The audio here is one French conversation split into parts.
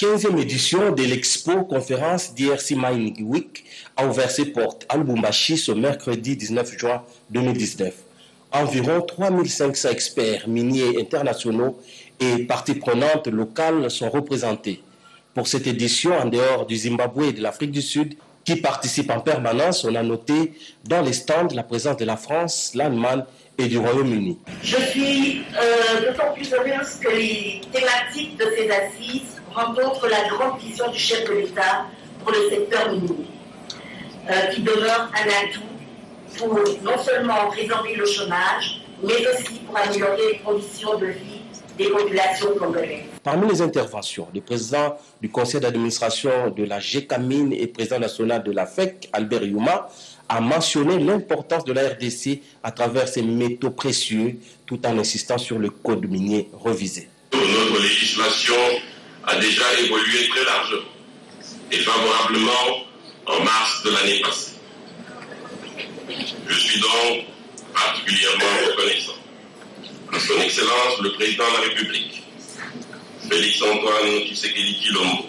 15e édition de l'expo conférence DRC Mining Week a ouvert ses portes à Lubumbashi ce mercredi 19 juin 2019. Environ 3500 experts miniers internationaux et parties prenantes locales sont représentés. Pour cette édition, en dehors du Zimbabwe et de l'Afrique du Sud, qui participent en permanence, on a noté dans les stands la présence de la France, l'Allemagne et du Royaume-Uni. Je suis d'autant plus heureuse que les thématiques de ces assises rencontrent la grande vision du chef de l'État pour le secteur minier, qui demeure un atout pour non seulement résorber le chômage, mais aussi pour améliorer les conditions de vie des populations congolaises. Parmi les interventions, le président du conseil d'administration de la GECAMINE et président national de la FEC, Albert Youma, a mentionné l'importance de la RDC à travers ses métaux précieux, tout en insistant sur le code minier revisé. Notre législation a déjà évolué très largement et favorablement en mars de l'année passée. Je suis donc particulièrement reconnaissant à son Excellence le Président de la République, Félix-Antoine Tshisekedi Tshilombo,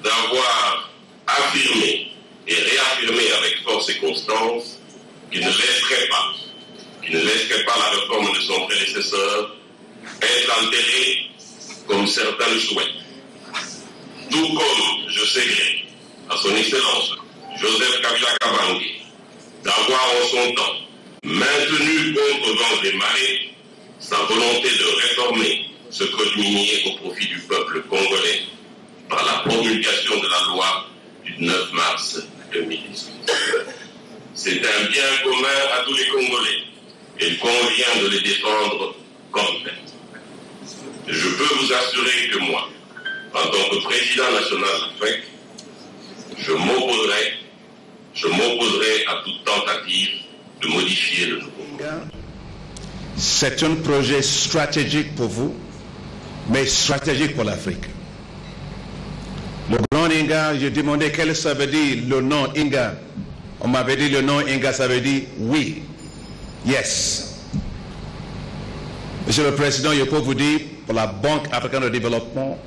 d'avoir affirmé et réaffirmé avec force et constance qu'il ne laisserait pas la réforme de son prédécesseur être altérée comme certains le souhaitent. Tout comme je sais gré à son Excellence Joseph Kabila Kabange d'avoir en son temps maintenu contre vents et marées sa volonté de réformer ce code minier au profit du peuple congolais par la promulgation de la loi du 9 mars 2018. C'est un bien commun à tous les Congolais et il convient de les défendre comme tel. Je peux vous assurer que moi, en tant que président national de la FEC, je m'opposerai à toute tentative de modifier le nouveau. C'est un projet stratégique pour vous, mais stratégique pour l'Afrique. Le grand Inga, j'ai demandé quel ça veut dire le nom Inga. On m'avait dit le nom Inga, ça veut dire oui. Yes. Monsieur le Président, je peux vous dire, pour la Banque africaine de développement,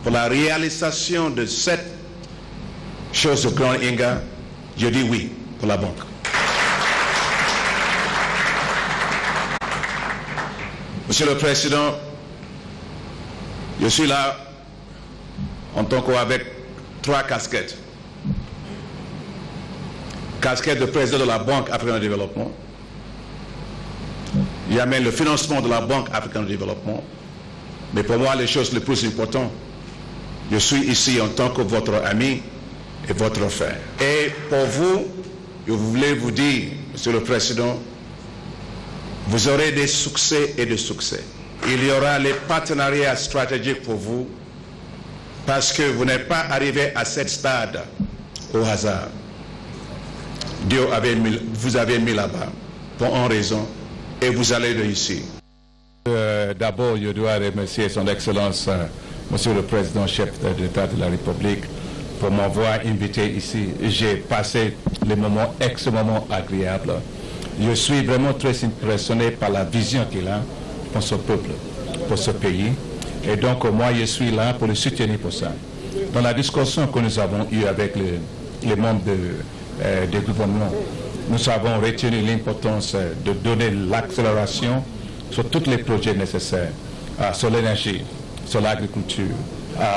pour la réalisation de cette chose de grand Inga, je dis oui pour la banque. Monsieur le Président, je suis là en tant qu'avec 3 casquettes. Casquette de président de la Banque africaine de développement. Il y a même le financement de la Banque africaine de développement. Mais pour moi, les choses les plus importantes, je suis ici en tant que votre ami et votre frère. Et pour vous, je voulais vous dire, Monsieur le Président, vous aurez des succès et des succès. Il y aura les partenariats stratégiques pour vous parce que vous n'êtes pas arrivé à ce stade au hasard. Dieu vous avait mis là-bas pour une raison et vous allez réussir. D'abord, je dois remercier son Excellence, Monsieur le Président, chef de l'État de la République, pour m'avoir invité ici. J'ai passé les moments extrêmement agréables. Je suis vraiment très impressionné par la vision qu'il a pour ce peuple, pour ce pays. Et donc, moi, je suis là pour le soutenir pour ça. Dans la discussion que nous avons eue avec les membres du gouvernement, nous avons retenu l'importance de donner l'accélération sur tous les projets nécessaires, sur l'énergie, sur l'agriculture,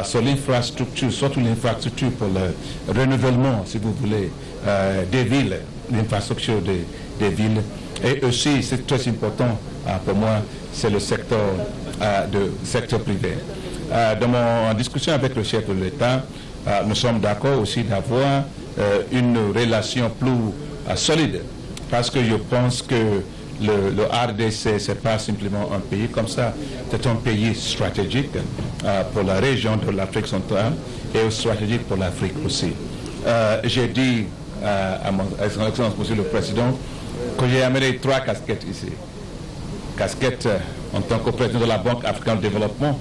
sur l'infrastructure, surtout l'infrastructure pour le renouvellement, si vous voulez, des villes, l'infrastructure des villes. Et aussi, c'est très important pour moi, c'est le secteur privé. En discussion avec le chef de l'État, nous sommes d'accord aussi d'avoir une relation plus solide, parce que je pense que le RDC, ce n'est pas simplement un pays comme ça, c'est un pays stratégique pour la région de l'Afrique centrale et stratégique pour l'Afrique aussi. J'ai dit à son Excellence, Monsieur le Président, que j'ai amené 3 casquettes ici. Casquette en tant que président de la Banque africaine de développement,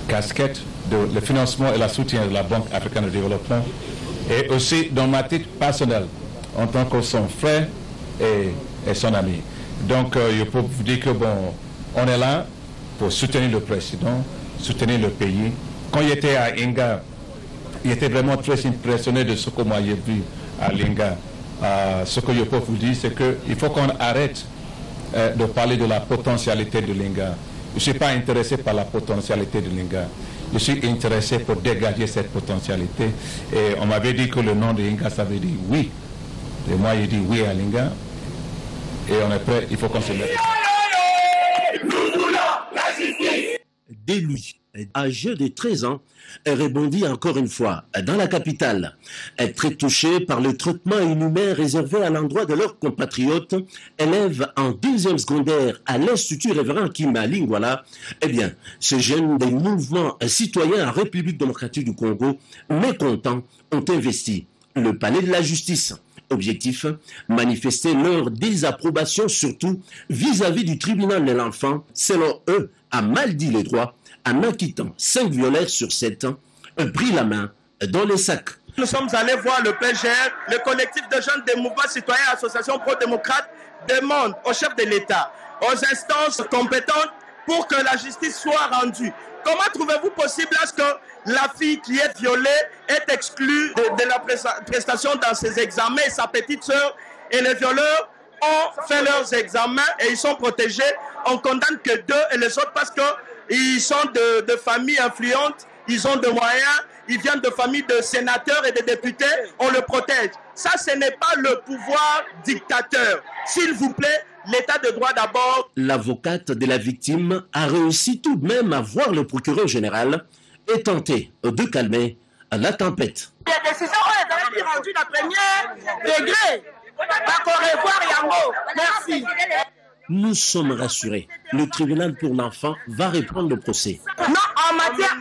casquette de le financement et le soutien de la Banque africaine de développement, et aussi dans ma titre personnelle, en tant que son frère et son ami. Donc, je peux vous dire que bon, on est là pour soutenir le président, soutenir le pays quand il était à Inga, il était vraiment très impressionné de ce que moi j'ai vu à Linga. Ce que je peux vous dire, c'est qu'il faut qu'on arrête de parler de la potentialité de Linga. Je ne suis pas intéressé par la potentialité de Linga. Je suis intéressé pour dégager cette potentialité. Et on m'avait dit que le nom de Linga, ça veut dire oui. Et moi, j'ai dit oui à Linga. Et on est prêt, il faut qu'on se mette. Dès lui, âgé de 13 ans, rebondit encore une fois dans la capitale. Très touché par le traitement inhumain réservé à l'endroit de leurs compatriotes, élèves en 2e secondaire à l'Institut Révérend Kima Lingwala, eh bien, ces jeunes des mouvements citoyens en République démocratique du Congo, mécontents, ont investi le palais de la justice. Objectif, manifester leur désapprobation surtout vis-à-vis du tribunal de l'enfant, selon eux, a mal dit les droits en acquittant 5 violeurs sur 7, pris la main dans les sacs. Nous sommes allés voir le PGR, le collectif de jeunes des mouvements citoyens et associations pro-démocrates demande au chef de l'État, aux instances compétentes pour que la justice soit rendue. Comment trouvez-vous possible à ce que la fille qui est violée est exclue de la prestation dans ses examens et sa petite sœur et les violeurs ont fait leurs examens et ils sont protégés. On condamne que 2 et les autres parce qu'ils sont de familles influentes, ils ont des moyens, ils viennent de familles de sénateurs et de députés, on le protège. Ça, ce n'est pas le pouvoir dictateur. S'il vous plaît, l'état de droit d'abord. L'avocate de la victime a réussi tout de même à voir le procureur général et tenter de calmer la tempête. Les décisions ont été rendues de premier degré. Merci. Nous sommes rassurés. Le tribunal pour l'enfant va reprendre le procès. Non, en matière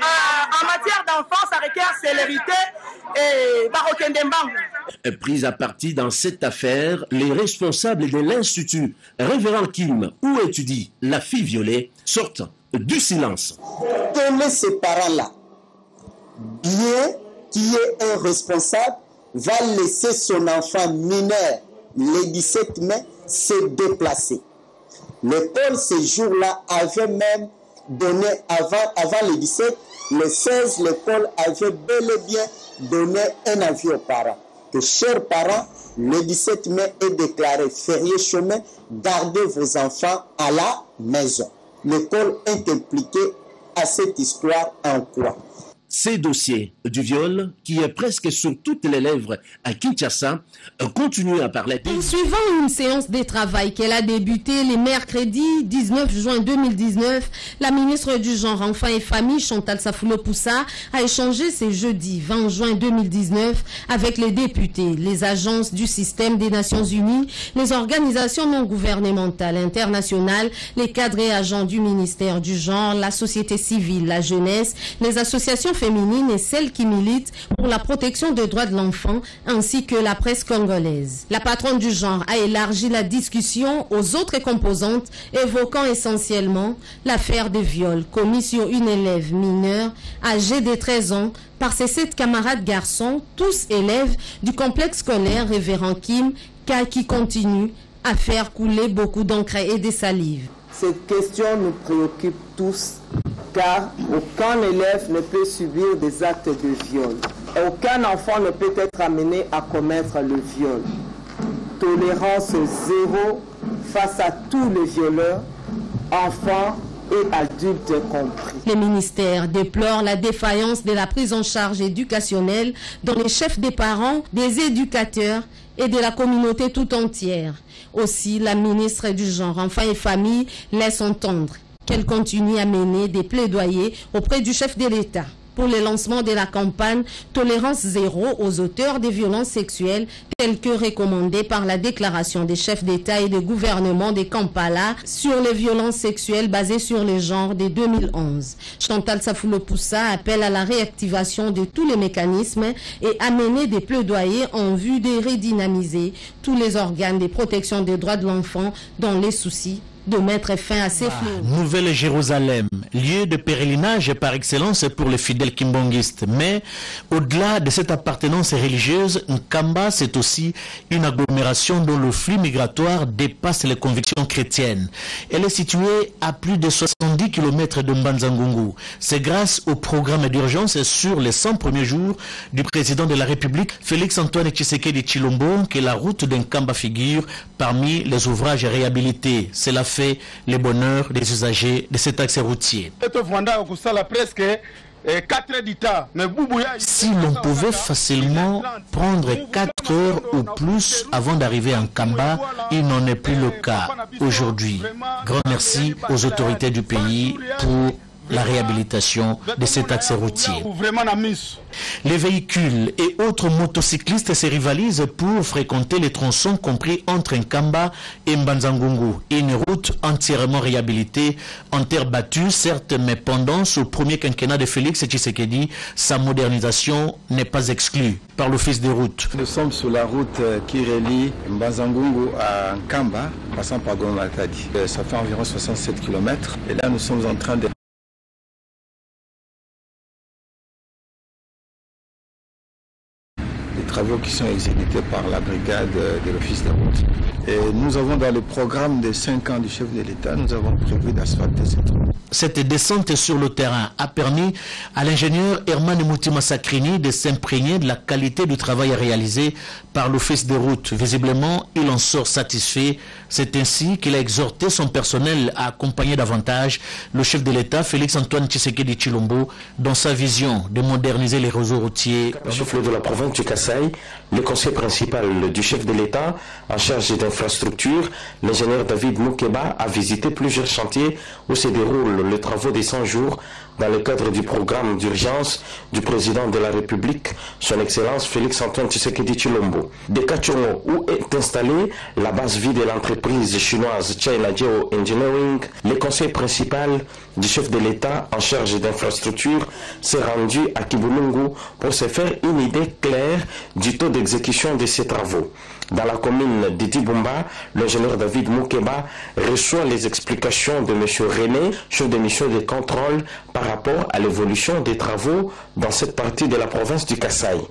d'enfant, ça requiert célérité et barokendembang. Pris à partie dans cette affaire, les responsables de l'Institut Révérend Kim, où étudie la fille violée, sortent du silence. Tenez ces parents-là, bien qui est un responsable, va laisser son enfant mineur le 17 mai se déplacer. L'école, ce jour-là, avait même donné, avant le 17, le 16, l'école avait bel et bien donné un avis aux parents. Que, chers parents, le 17 mai est déclaré férié chemin, gardez vos enfants à la maison. L'école est impliquée à cette histoire en quoi? Ces dossiers du viol, qui est presque sur toutes les lèvres à Kinshasa, continuent à parler. Suivant une séance de travail qu'elle a débuté le mercredi 19 juin 2019, la ministre du Genre, Enfants et Famille, Chantal Safulo Poussa, a échangé ce jeudi 20 juin 2019 avec les députés, les agences du système des Nations Unies, les organisations non gouvernementales internationales, les cadres et agents du ministère du Genre, la société civile, la jeunesse, les associations féminines et celles qui militent pour la protection des droits de l'enfant, ainsi que la presse congolaise. La patronne du genre a élargi la discussion aux autres composantes, évoquant essentiellement l'affaire de viol commis sur une élève mineure âgée de 13 ans par ses 7 camarades garçons, tous élèves du complexe scolaire Révérend Kim, qui continue à faire couler beaucoup d'encre et de salive. Cette question nous préoccupe tous, car aucun élève ne peut subir des actes de viol. Et aucun enfant ne peut être amené à commettre le viol. Tolérance zéro face à tous les violeurs, enfants et adultes compris. Le ministère déplore la défaillance de la prise en charge éducationnelle dont les chefs des parents, des éducateurs et de la communauté tout entière. Aussi, la ministre du Genre, Enfants et Famille laisse entendre qu'elle continue à mener des plaidoyers auprès du chef de l'État pour le lancement de la campagne Tolérance zéro aux auteurs des violences sexuelles, telle que recommandée par la déclaration des chefs d'État et de gouvernement de Kampala sur les violences sexuelles basées sur le genre de 2011. Chantal Safulo Poussa appelle à la réactivation de tous les mécanismes et à mener des plaidoyers en vue de redynamiser tous les organes de protection des droits de l'enfant dans les soucis de mettre fin à ces flots. Nouvelle-Jérusalem, lieu de pèlerinage par excellence pour les fidèles kimbongistes. Mais au-delà de cette appartenance religieuse, Nkamba, c'est aussi une agglomération dont le flux migratoire dépasse les convictions chrétiennes. Elle est située à plus de 70 km de Mbanza-Ngungu. C'est grâce au programme d'urgence sur les 100 premiers jours du président de la République, Félix-Antoine Tshisekedi Tshilombo, que la route d'Nkamba figure parmi les ouvrages réhabilités. Cela fait le bonheur des usagers de cet axe routier. Si l'on pouvait facilement prendre 4 heures ou plus avant d'arriver à Nkamba, il n'en est plus le cas aujourd'hui. Grand merci aux autorités du pays pour la réhabilitation de cet axe routier. Les véhicules et autres motocyclistes se rivalisent pour fréquenter les tronçons compris entre Nkamba et Mbanza-Ngungu. Une route entièrement réhabilitée en terre battue, certes, mais pendant ce premier quinquennat de Félix Tshisekedi, sa modernisation n'est pas exclue par l'office des routes. Nous sommes sur la route qui relie Mbanza-Ngungu à Nkamba, passant par Goma-Matadi. Ça fait environ 67 km. Et là, nous sommes en train de travaux qui sont exécutés par la brigade de l'office de route. Et nous avons dans le programme des 5 ans du chef de l'État, nous avons prévu d'asphalter cette route. Cette descente sur le terrain a permis à l'ingénieur Herman Moutima Sakrini de s'imprégner de la qualité du travail réalisé par l'office des routes. Visiblement, il en sort satisfait. C'est ainsi qu'il a exhorté son personnel à accompagner davantage le chef de l'État, Félix-Antoine Tshisekedi Tshilombo, dans sa vision de moderniser les réseaux routiers. Le chef de la province du Kasaï, le conseiller principal du chef de l'État en charge d'infrastructures, l'ingénieur David Moukeba, a visité plusieurs chantiers où se déroulent les travaux des 100 jours dans le cadre du programme d'urgence du président de la République, son Excellence Félix-Antoine Tshisekedi Tshilombo. De Kachongo, où est installée la base vie de l'entreprise chinoise China Geo Engineering, le conseiller principal du chef de l'État en charge d'infrastructures s'est rendu à Kibulungu pour se faire une idée claire du taux d'exécution de ces travaux. Dans la commune de Dibumba, l'ingénieur David Moukeba reçoit les explications de M. René, chef de mission de contrôle, par rapport à l'évolution des travaux dans cette partie de la province du Kasaï.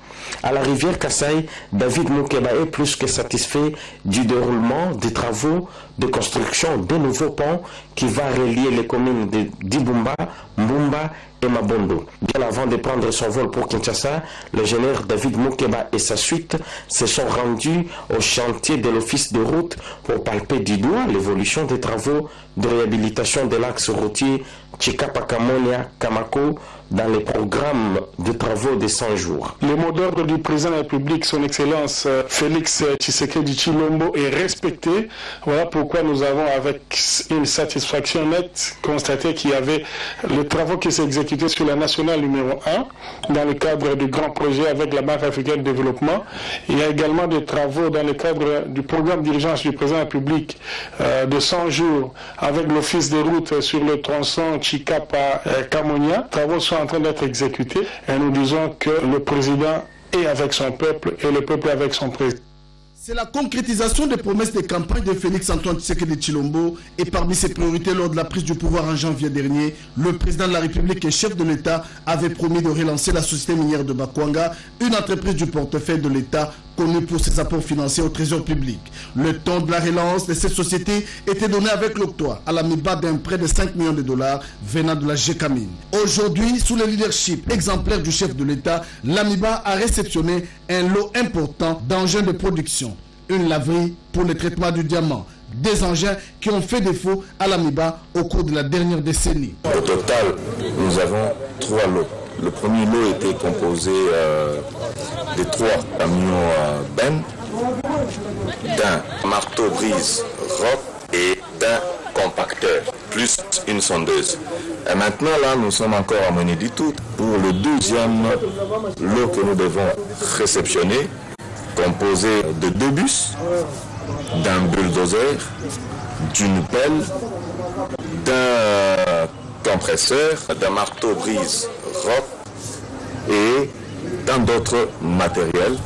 À la rivière Kasaï, David Moukeba est plus que satisfait du déroulement des travaux de construction de nouveaux ponts qui va relier les communes de Dibumba, Mbumba et Mabondo. Bien avant de prendre son vol pour Kinshasa, l'ingénieur David Moukeba et sa suite se sont rendus au chantier de l'office de route pour palper du doigt l'évolution des travaux de réhabilitation de l'axe routier Chikapa-Kamonia-Kamako dans les programmes de travaux de 100 jours. Le mot d'ordre du président de la République, son Excellence Félix Tshisekedi Tshilombo, est respecté. Voilà pourquoi nous avons, avec une satisfaction nette, constaté qu'il y avait les travaux qui s'exécutaient sur la nationale numéro 1 dans le cadre du grand projet avec la Banque africaine de développement. Il y a également des travaux dans le cadre du programme d'urgence du président de la République de 100 jours avec l'office des routes sur le tronçon Chikapa-Kamonia. Les travaux sont en train d'être exécutés et nous disons que le président est avec son peuple et le peuple est avec son président. C'est la concrétisation des promesses de campagne de Félix-Antoine Tshisekedi Tshilombo et parmi ses priorités lors de la prise du pouvoir en janvier dernier, le président de la République et chef de l'État avait promis de relancer la société minière de Bakwanga, une entreprise du portefeuille de l'État connue pour ses apports financiers au trésor public. Le temps de la relance de cette société était donné avec l'octroi à l'AMIBA d'un prêt de 5 millions de dollars venant de la GECAMINE. Aujourd'hui, sous le leadership exemplaire du chef de l'État, l'AMIBA a réceptionné un lot important d'engins de production. Une laverie pour le traitement du diamant. Des engins qui ont fait défaut à l'AMIBA au cours de la dernière décennie. Au total, nous avons 3 lots. Le premier lot était composé de 3 camions bennes, d'un marteau-brise rock et d'un compacteur, plus une sondeuse. Et maintenant, là, nous sommes encore à Moneditu pour le deuxième lot que nous devons réceptionner, composé de 2 bus, d'un bulldozer, d'une pelle, d'un compresseur, d'un marteau-brise rock et tant d'autres matériels.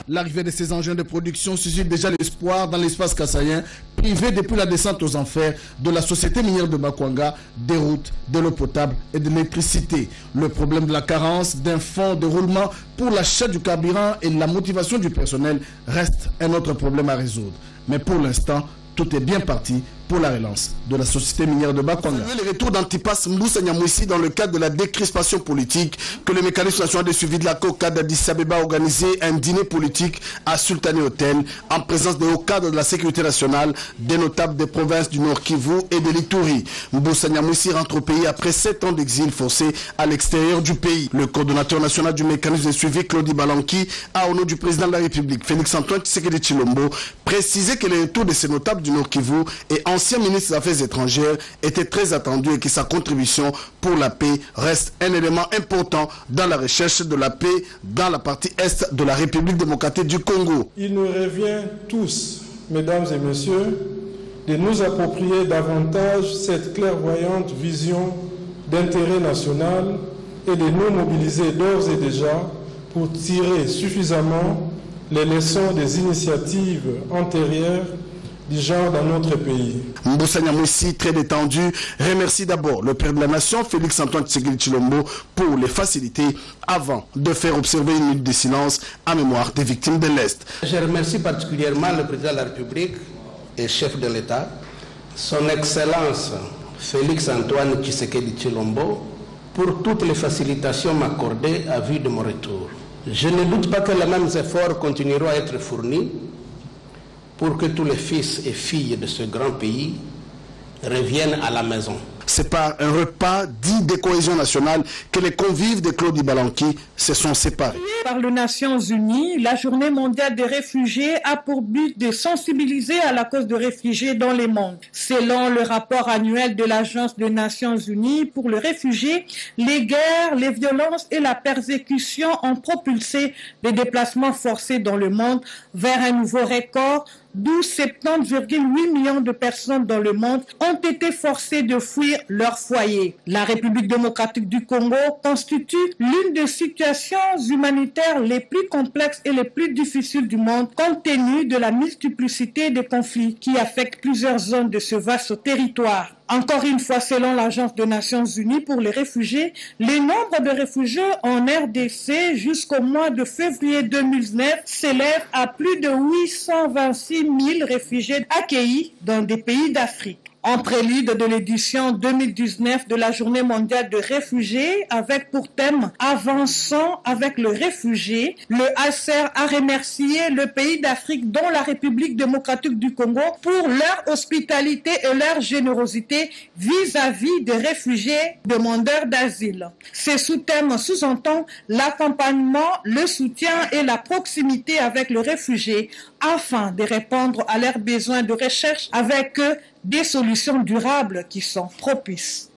L'arrivée de ces engins de production suscite déjà l'espoir dans l'espace kassaïen, privés depuis la descente aux enfers de la société minière de Bakwanga des routes, de l'eau potable et de l'électricité. Le problème de la carence d'un fonds de roulement pour l'achat du carburant et la motivation du personnel reste un autre problème à résoudre. Mais pour l'instant, tout est bien parti pour la relance de la société minière de Bakwanga. Le retour d'Antipas Mboussa Nyamwisi dans le cadre de la décrispation politique que le mécanisme national de suivi de la COCA d'Addis Abeba a organisé un dîner politique à Sultani Hotel en présence des hauts cadres de la sécurité nationale, des notables des provinces du Nord Kivu et de l'Ituri. Mboussa Nyamwisi rentre au pays après 7 ans d'exil forcé à l'extérieur du pays. Le coordonnateur national du mécanisme de suivi, Claudie Balanki, a au nom du président de la République, Félix Antoine Tshisekedi Tshilombo, précisé que le retour de ces notables du Nord Kivu et ancien ministre des Affaires étrangères était très attendu et que sa contribution pour la paix reste un élément important dans la recherche de la paix dans la partie est de la République démocratique du Congo. Il nous revient tous, mesdames et messieurs, de nous approprier davantage cette clairvoyante vision d'intérêt national et de nous mobiliser d'ores et déjà pour tirer suffisamment les leçons des initiatives antérieures du genre dans notre pays. Mboussa Nyamwisi, très détendu, remercie d'abord le père de la nation, Félix Antoine Tshisekedi Tshilombo, pour les facilités avant de faire observer une minute de silence en mémoire des victimes de l'Est. Je remercie particulièrement le président de la République et chef de l'État, son Excellence Félix Antoine Tshisekedi Tshilombo, pour toutes les facilitations m'accordées à vue de mon retour. Je ne doute pas que les mêmes efforts continueront à être fournis pour que tous les fils et filles de ce grand pays reviennent à la maison. C'est par un repas dit de cohésion nationale que les convives de Claudie Balanki se sont séparés. Par les Nations Unies, la Journée mondiale des réfugiés a pour but de sensibiliser à la cause des réfugiés dans le monde. Selon le rapport annuel de l'Agence des Nations Unies pour les réfugiés, les guerres, les violences et la persécution ont propulsé les déplacements forcés dans le monde vers un nouveau record, d'où 70,8 millions de personnes dans le monde ont été forcées de fuir leur foyer. La République démocratique du Congo constitue l'une des situations humanitaires les plus complexes et les plus difficiles du monde, compte tenu de la multiplicité des conflits qui affectent plusieurs zones de ce vaste territoire. Encore une fois, selon l'Agence des Nations Unies pour les réfugiés, le nombre de réfugiés en RDC jusqu'au mois de février 2009 s'élève à plus de 826 000 réfugiés accueillis dans des pays d'Afrique. En prélude de l'édition 2019 de la Journée mondiale des réfugiés, avec pour thème « Avançons avec le réfugié », le HCR a remercié le pays d'Afrique, dont la République démocratique du Congo, pour leur hospitalité et leur générosité vis-à-vis des réfugiés demandeurs d'asile. Ce sous-thème sous-entend l'accompagnement, le soutien et la proximité avec le réfugié afin de répondre à leurs besoins de recherche avec eux des solutions durables qui sont propices.